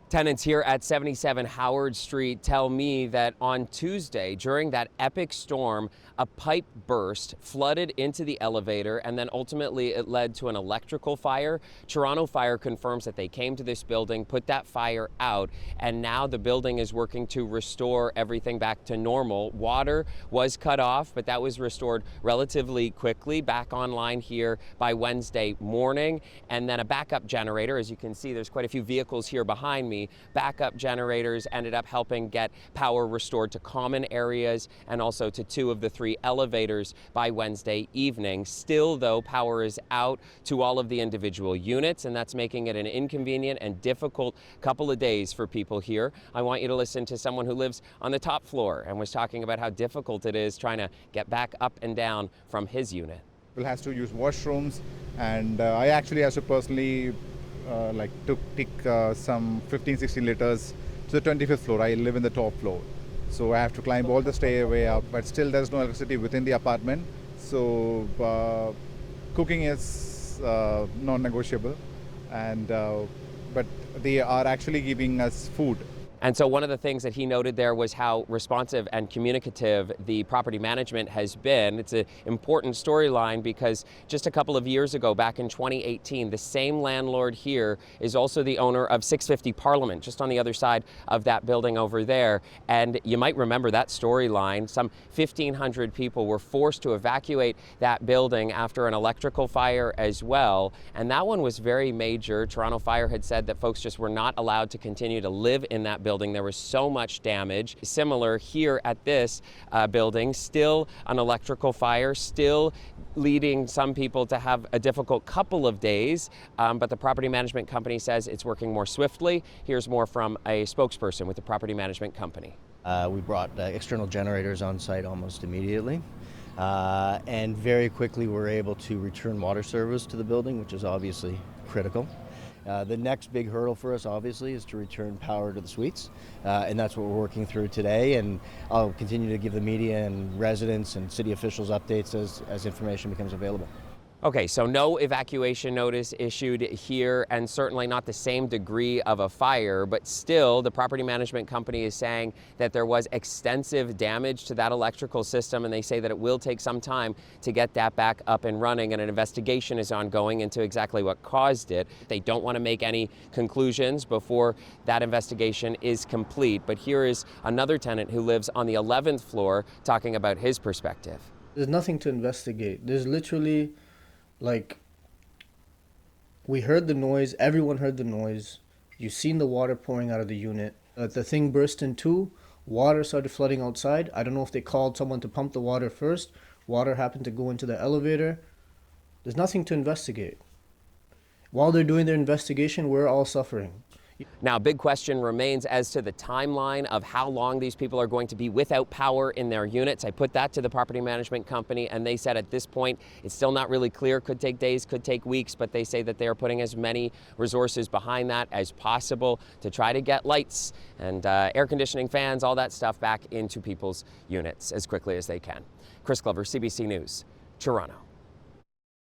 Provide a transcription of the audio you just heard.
Tenants here at 77 Howard Street tell me that on Tuesday, during that epic storm, a pipe burst, flooded into the elevator, and then ultimately it led to an electrical fire. Toronto Fire confirms that they came to this building, put that fire out, and now the building is working to restore everything back to normal. Water was cut off, but that was restored relatively quickly, back online here by Wednesday morning. And then a backup generator, as you can see, there's quite a few vehicles here behind me. Backup generators ended up helping get power restored to common areas and also to 2 of the 3 elevators by Wednesday evening. Still, though, power is out to all of the individual units, and that's making it an inconvenient and difficult couple of days for people here. I want you to listen to someone who lives on the top floor and was talking about how difficult it is trying to get back up and down from his unit. People has to use washrooms, and I actually have to personally take some 15-16 liters to the 25th floor. I live in the top floor, so I have to climb all the stairway up, but still there's no electricity within the apartment, so cooking is non-negotiable, and but they are actually giving us food. And so one of the things that he noted there was how responsive and communicative the property management has been. It's an important storyline because just a couple of years ago, back in 2018, the same landlord here is also the owner of 650 Parliament, just on the other side of that building over there. And you might remember that storyline. Some 1,500 people were forced to evacuate that building after an electrical fire as well. And that one was very major. Toronto Fire had said that folks just were not allowed to continue to live in that building. There was so much damage. Similar here at this building, still an electrical fire, still leading some people to have a difficult couple of days, but the property management company says it's working more swiftly. Here's more from a spokesperson with the property management company. We brought external generators on site almost immediately, and very quickly we're able to return water service to the building, which is obviously critical. The next big hurdle for us, obviously, is to return power to the suites, and that's what we're working through today, and I'll continue to give the media and residents and city officials updates as information becomes available. Okay, so no evacuation notice issued here, and certainly not the same degree of a fire, but still the property management company is saying that there was extensive damage to that electrical system, and they say that it will take some time to get that back up and running, and an investigation is ongoing into exactly what caused it. They don't want to make any conclusions before that investigation is complete, but here is another tenant who lives on the 11th floor talking about his perspective. There's nothing to investigate. There's literally, we heard the noise, everyone heard the noise. You've seen the water pouring out of the unit. The thing burst in 2, water started flooding outside. I don't know if they called someone to pump the water first. Water happened to go into the elevator. There's nothing to investigate. While they're doing their investigation, we're all suffering. Now, a big question remains as to the timeline of how long these people are going to be without power in their units. I put that to the property management company, and they said at this point it's still not really clear. Could take days, could take weeks, but they say that they are putting as many resources behind that as possible to try to get lights and air conditioning, fans, all that stuff back into people's units as quickly as they can. Chris Glover, CBC News, Toronto.